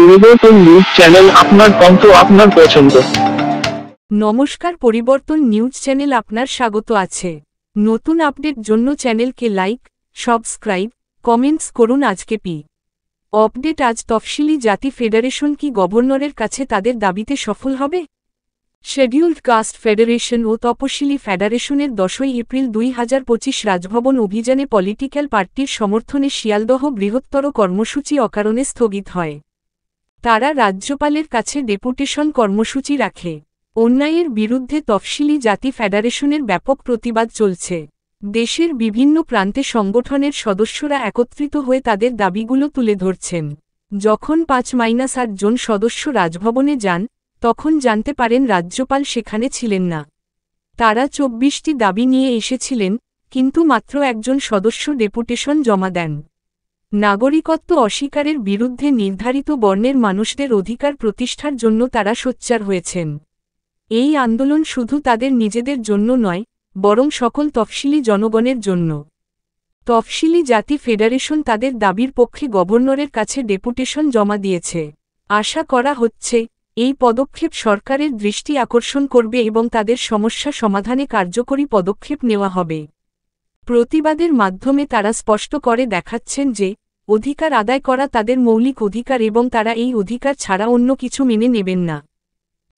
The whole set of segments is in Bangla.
পরিবর্তন নিউজ চ্যানেল, আপনার কণ্ঠ, আপনার পছন্দ। নমস্কার, পরিবর্তন নিউজ চ্যানেল আপনার স্বাগত আছে। নতুন আপডেট জন্য চ্যানেলকে লাইক, সাবস্ক্রাইব, কমেন্টস করুন। আজকে আপডেট। আজ তফসিলি জাতি ফেডারেশন কি গভর্নরের কাছে তাদের দাবিতে সফল হবে? শেডিউলড কাস্ট ফেডারেশন ও তপশিলি ফেডারেশনের 10 এপ্রিল 2025 রাজভবন অভিযানে পলিটিক্যাল পার্টির সমর্থনে শিয়ালদহ বৃহত্তর কর্মসূচি অকারণে স্থগিত হয়। তারা রাজ্যপালের কাছে ডেপুটেশন কর্মসূচি রাখে। অন্যায়ের বিরুদ্ধে তফসিলি জাতি ফেডারেশনের ব্যাপক প্রতিবাদ চলছে। দেশের বিভিন্ন প্রান্তে সংগঠনের সদস্যরা একত্রিত হয়ে তাদের দাবিগুলো তুলে ধরছেন। যখন 5-8 জন সদস্য রাজভবনে যান, তখন জানতে পারেন রাজ্যপাল সেখানে ছিলেন না। তারা 24টি দাবি নিয়ে এসেছিলেন, কিন্তু মাত্র একজন সদস্য ডেপুটেশন জমা দেন। নাগরিকত্ব অস্বীকারের বিরুদ্ধে নির্ধারিত বর্ণের মানুষদের অধিকার প্রতিষ্ঠার জন্য তারা সোচ্চার হয়েছেন। এই আন্দোলন শুধু তাদের নিজেদের জন্য নয়, বরং সকল তফসিলি জনগণের জন্য। তফসিলি জাতি ফেডারেশন তাদের দাবির পক্ষে গভর্নরের কাছে ডেপুটেশন জমা দিয়েছে। আশা করা হচ্ছে, এই পদক্ষেপ সরকারের দৃষ্টি আকর্ষণ করবে এবং তাদের সমস্যা সমাধানে কার্যকরী পদক্ষেপ নেওয়া হবে। প্রতিবাদের মাধ্যমে তারা স্পষ্ট করে দেখাচ্ছেন যে, অধিকার আদায় করা তাদের মৌলিক অধিকার এবং তারা এই অধিকার ছাড়া অন্য কিছু মেনে নেবেন না।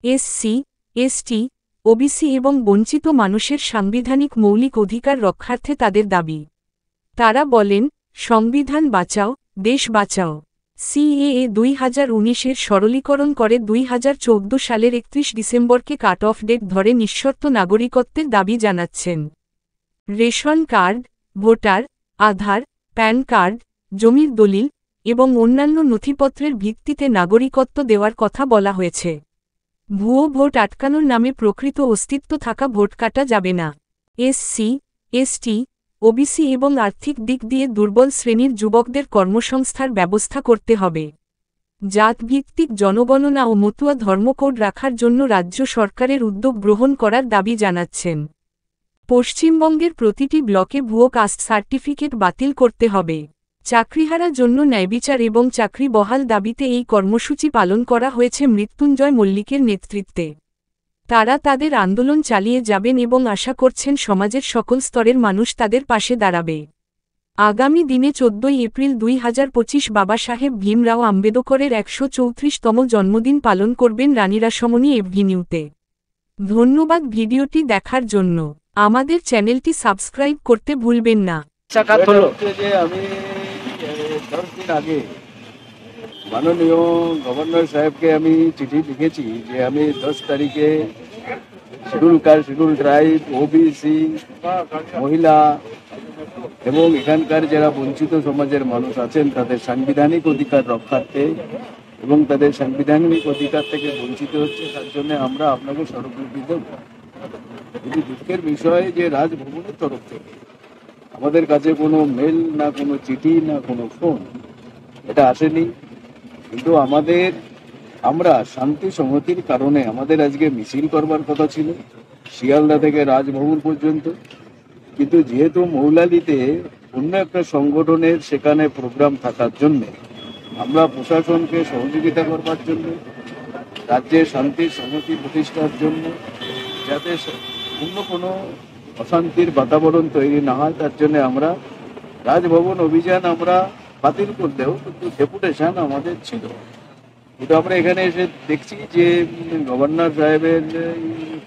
এসসি, এসটি, ওবিসি এবং বঞ্চিত মানুষের সাংবিধানিক মৌলিক অধিকার রক্ষার্থে তাদের দাবি। তারা বলেন, সংবিধান বাঁচাও, দেশ বাঁচাও। সিএএ 2019-এর সরলীকরণ করে 2014 সালের 31 ডিসেম্বরকে কাট অফ ডেট ধরে নিঃশর্ত নাগরিকত্বের দাবি জানাচ্ছেন। রেশন কার্ড, ভোটার, আধার, প্যান কার্ড, জমির দলিল এবং অন্যান্য নথিপত্রের ভিত্তিতে নাগরিকত্ব দেওয়ার কথা বলা হয়েছে। ভুয়ো ভোট আটকানোর নামে প্রকৃত অস্তিত্ব থাকা ভোট কাটা যাবে না। এসসি, এসটি, ওবিসি এবং আর্থিক দিক দিয়ে দুর্বল শ্রেণীর যুবকদের কর্মসংস্থার ব্যবস্থা করতে হবে। জাতভিত্তিক জনগণনা ও মতুয়া ধর্মকোড রাখার জন্য রাজ্য সরকারের উদ্যোগ গ্রহণ করার দাবি জানাচ্ছেন। পশ্চিমবঙ্গের প্রতিটি ব্লকে ভুয়ো কাস্ট সার্টিফিকেট বাতিল করতে হবে। চাকরিহারা জন্য ন্যায়বিচার এবং চাকরি বহাল দাবিতে এই কর্মসূচি পালন করা হয়েছে মৃত্যুঞ্জয় মল্লিকের নেতৃত্বে। তারা তাদের আন্দোলন চালিয়ে যাবেন এবং আশা করছেন সমাজের সকল স্তরের মানুষ তাদের পাশে দাঁড়াবে। আগামী দিনে 14 এপ্রিল 2025 বাবা সাহেব ভীমরাও আম্বেদকরের 134তম জন্মদিন পালন করবেন রানীরাসমণি এভিনিউতে। ধন্যবাদ ভিডিওটি দেখার জন্য। আমাদের চ্যানেলটি সাবস্ক্রাইব করতে ভুলবেন না। আমি 10 দিন আগে মাননীয় গভর্নর সাহেবকে আমি চিঠি লিখেছি যে আমি 10 তারিখে schedule caste, schedule tribe, OBC, মহিলা এবং এখানকার যারা বঞ্চিত সমাজের মানুষ আছেন তাদের সাংবিধানিক অধিকার রক্ষার্থে এবং তাদের সাংবিধানিক অধিকার থেকে বঞ্চিত হচ্ছে, তার জন্য আমরা আপনাকে স্মারকলিপি দেব। কিন্তু দুঃখের বিষয় যে রাজভবনের তরফ থেকে আমাদের কাছে কোনো মেল, না কোনো চিঠি, না কোনো ফোন এটা আসেনি। কিন্তু আমরা শান্তি সংহতির কারণে আমাদের আজকে মিছিল করবার কথা ছিল শিয়ালদা থেকে রাজভবন পর্যন্ত। কিন্তু যেহেতু মৌলালিতে অন্য একটা সংগঠনের সেখানে প্রোগ্রাম থাকার জন্য আমরা প্রশাসনকে সহযোগিতা করবার জন্য, রাজ্যে শান্তি সংহতি প্রতিষ্ঠার জন্য, যাতে অন্য কোনো অশান্তির বাতাবরণ তৈরি না হয়, তার জন্য আমরা রাজভবন অভিযান আমরা বাতিল করলেও কিন্তু ডেপুটেশন আমাদের ছিল। কিন্তু আমরা এখানে এসে দেখছি যে গভর্নর সাহেবের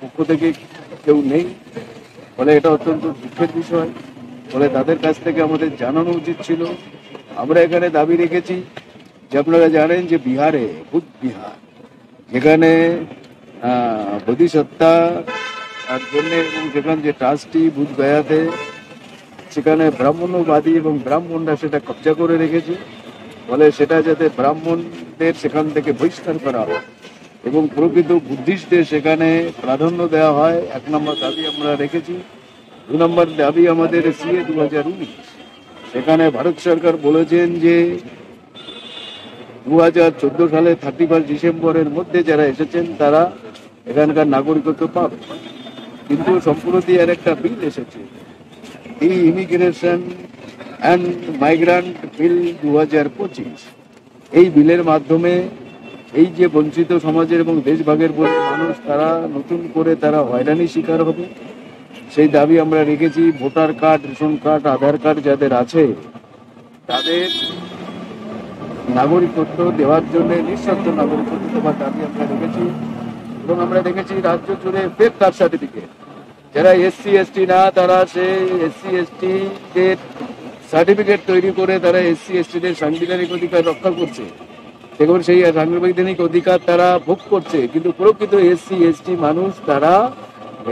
পক্ষ থেকে কেউ নেই, ফলে এটা অত্যন্ত দুঃখের বিষয়। ফলে তাদের কাছ থেকে আমাদের জানানো উচিত ছিল। আমরা এখানে দাবি রেখেছি যে আপনারা জানেন যে বিহারে, বুধ বিহার, যেখানে বোধিসত্ত্বা তার জন্য এবং সেখানে যে ট্রাস্টি বুধ গয়াতে, সেখানে ব্রাহ্মণ্যবাদী এবং ব্রাহ্মণরা সেটা কবজা করে রেখেছে। ফলে সেটা যাতে ব্রাহ্মণদের সেখান থেকে বহিষ্কার করা হয় এবং প্রকৃত বুদ্ধিস্টদের সেখানে প্রাধান্য দেওয়া হয়, 1 নম্বর দাবি আমরা রেখেছি। 2 নম্বর দাবি আমাদের সিএ 2019, সেখানে ভারত সরকার বলেছেন যে 2014 সালে 31 ডিসেম্বরের মধ্যে যারা এসেছেন তারা এখানকার নাগরিকত্ব পাবে। কিন্তু সম্প্রতি আর একটা বিল এসেছে, এই ইমিগ্রেশন অ্যান্ড মাইগ্রান্ট বিল 2025। এই বিলের মাধ্যমে এই যে বঞ্চিত সমাজের এবং দেশভাগের বলে মানুষ তারা নতুন করে তারা হয়রানির শিকার হবে, সেই দাবি আমরা রেখেছি। ভোটার কার্ড, রেশন কার্ড, আধার কার্ড যাদের আছে তাদের নাগরিকত্ব দেওয়ার জন্য নিঃশর্ত নাগরিকত্ব দেওয়ার দাবি আমরা রেখেছি। এবং আমরা দেখেছি রাজ্য জুড়ে ফেক কাস্ট সার্টিফিকেট, যারা এসসি এসটি না তারা সেই এসসি এসটি দের সার্টিফিকেট তৈরি করে তারা এসসি এসটিদের সাংবিধানিক অধিকার রক্ষা করছে, দেখুন সেই সাংবিধানিক অধিকার তারা ভোগ করছে, কিন্তু প্রকৃত এসসি এসটি মানুষ তারা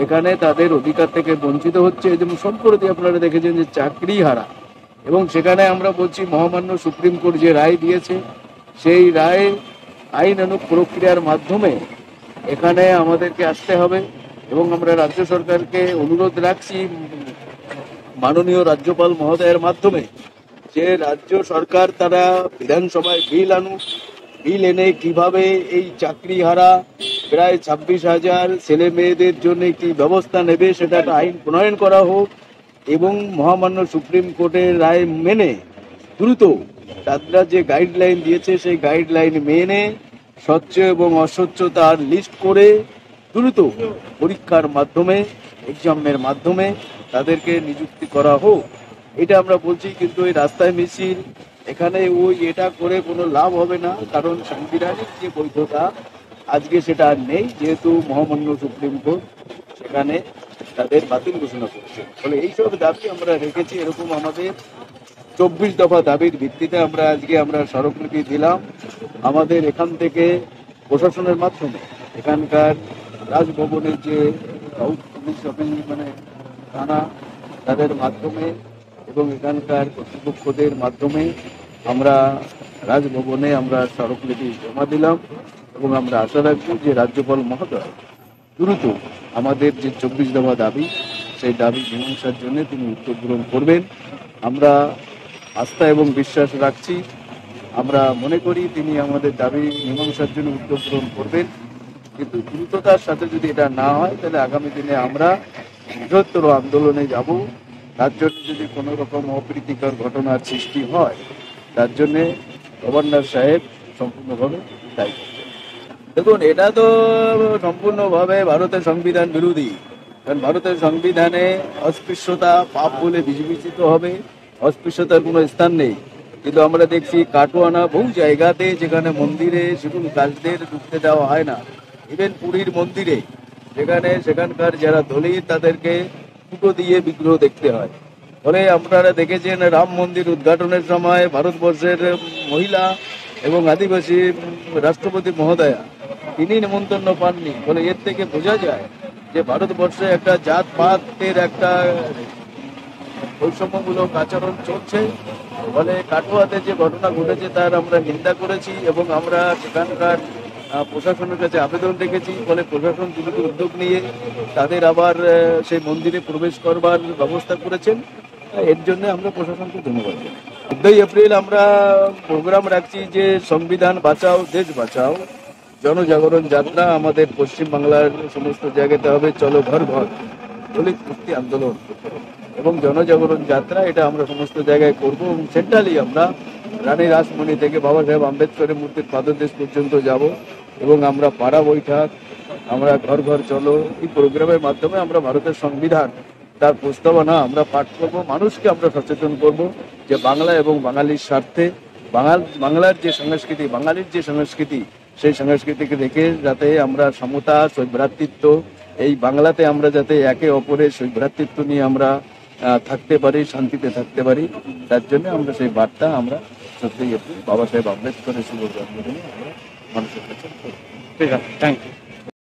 এখানে তাদের অধিকার থেকে বঞ্চিত হচ্ছে। যেমন সম্প্রতি আপনারা দেখেছেন যে চাকরি হারা, এবং সেখানে আমরা বলছি মহামান্য সুপ্রিম কোর্ট যে রায় দিয়েছে সেই রায় আইনানুগ প্রক্রিয়ার মাধ্যমে এখানে আমাদেরকে আসতে হবে। এবং আমরা রাজ্য সরকারকে অনুরোধ রাখছি মাননীয় রাজ্যপাল মহোদয়ের মাধ্যমে যে রাজ্য সরকার তারা বিধানসভায় বিল আনুক, বিল এনে কিভাবে এই চাকরি হারা প্রায় 26,000 ছেলে মেয়েদের জন্য কি ব্যবস্থা নেবে সেটা একটা আইন প্রণয়ন করা হোক, এবং মহামান্য সুপ্রিম কোর্টের রায় মেনে দ্রুত তারা যে গাইডলাইন দিয়েছে সেই গাইডলাইন মেনে স্বচ্ছ এবং অস্বচ্ছতার লিস্ট করে দ্রুত পরীক্ষার মাধ্যমে, এক্সামের মাধ্যমে তাদেরকে নিযুক্তি করা হোক, এটা আমরা বলছি। কিন্তু এই রাস্তায় মিছিল এখানে ওই এটা করে কোনো লাভ হবে না, কারণ সাংবিধানিক যে বৈধতা আজকে সেটা আর নেই, যেহেতু মহামান্য সুপ্রিম কোর্ট সেখানে তাদের বাতিল ঘোষণা করছে। ফলে এইসব দাবি আমরা রেখেছি। এরকম আমাদের 24 দফা দাবির ভিত্তিতে আমরা স্মারকলিপি দিলাম। আমাদের এখান থেকে প্রশাসনের মাধ্যমে এখানকার রাজভবনের যে পুলিশ মানে থানা তাদের মাধ্যমে এবং এখানকার কর্তৃপক্ষদের মাধ্যমে আমরা রাজভবনে আমরা স্মারকলিপি জমা দিলাম, এবং আমরা আশা রাখছি যে রাজ্যপাল মহোদয় দ্রুত আমাদের যে 24 দফা দাবি সেই দাবি মীমাংসার জন্য তিনি উদ্যোগ গ্রহণ করবেন। আমরা আস্থা এবং বিশ্বাস রাখছি, আমরা মনে করি তিনি আমাদের দাবি মীমাংসার জন্য উদ্যোগ গ্রহণ করবেন। কিন্তু দ্রুততার সাথে যদি এটা না হয় তাহলে আগামী দিনে আমরা বৃহত্তর আন্দোলনে যাব। তার জন্য যদি কোনো রকম অপ্রীতিকর ঘটনার সৃষ্টি হয় তার জন্যে গভর্নর সাহেব সম্পূর্ণভাবে দায়ী। দেখুন, এটা তো সম্পূর্ণভাবে ভারতের সংবিধান বিরোধী, কারণ ভারতের সংবিধানে অস্পৃশ্যতা পাপ বলে বিবেচিত হবে, অস্পৃশ্যতার কোনো স্থান নেই। কিন্তু আমরা দেখছি কাটোয়ানা বহু জায়গাতে যেখানে মন্দিরে শিডিউল কাস্টদের ঢুকতে দেওয়া হয় না, ইভেন পুরীর মন্দিরে যেখানে সেখানকার যারা দলিত তাদেরকে ফুটো দিয়ে বিগ্রহ দেখতে হয়। ফলে আপনারা দেখেছেন রাম মন্দির উদ্ঘাটনের সময় ভারতবর্ষের মহিলা এবং আদিবাসী রাষ্ট্রপতি মহোদয়া তিনি নিমন্ত্রণ পাননি। ফলে এর থেকে বোঝা যায় যে ভারতবর্ষে একটা জাতপাতের একটা বৈষম্যমূলক আচরণ চলছে। ফলে কাটোয়াতে যে ঘটনা ঘটেছে তার আমরা নিন্দা করেছি এবং আমরা সেখানকার প্রশাসনের কাছে আবেদন রেখেছি। ফলে প্রশাসন দ্রুত উদ্যোগ নিয়ে তাদের আবার সেই মন্দিরে প্রবেশ করবার ব্যবস্থা করেছেন। এর জন্য আমরা প্রশাসনকে ধন্যবাদ জানাই। 14 এপ্রিল আমরা প্রোগ্রাম রাখছি যে সংবিধান বাঁচাও দেশ বাঁচাও জনজাগরণ যাত্রা আমাদের পশ্চিমবাংলার সমস্ত জায়গাতে হবে। চলো ঘর ঘর দলিত মুক্তি আন্দোলন এবং জনজাগরণ যাত্রা, এটা আমরা সমস্ত জায়গায় করব। এবং সেন্ট্রালি আমরা রানী রাসমণি থেকে বাবা সাহেব আম্বেদকরের মূর্তির পাদদেশ পর্যন্ত যাব এবং আমরা পাড়া বৈঠক, আমরা ঘর ঘর চলো, এই প্রোগ্রামের মাধ্যমে আমরা ভারতের সংবিধান তার প্রস্তাবনা আমরা পাঠ করব। মানুষকে আমরা সচেতন করব যে বাংলা এবং বাঙালির স্বার্থে বাংলার যে সংস্কৃতি, বাঙালির যে সংস্কৃতি, সেই সংস্কৃতিকে রেখে যাতে আমরা সমতা সৌভ্রাতৃত্ব এই বাংলাতে আমরা যাতে একে অপরের সৌভ্রাতৃত্ব নিয়ে আমরা থাকতে পারি, শান্তিতে থাকতে পারি, তার জন্য আমরা সেই বার্তা আমরা 14 এপ্রিল বাবা সাহেব আম্বেদকরের শুভ জন্মদিনে আমরা মানুষের কাছে। ঠিক আছে, থ্যাংক ইউ।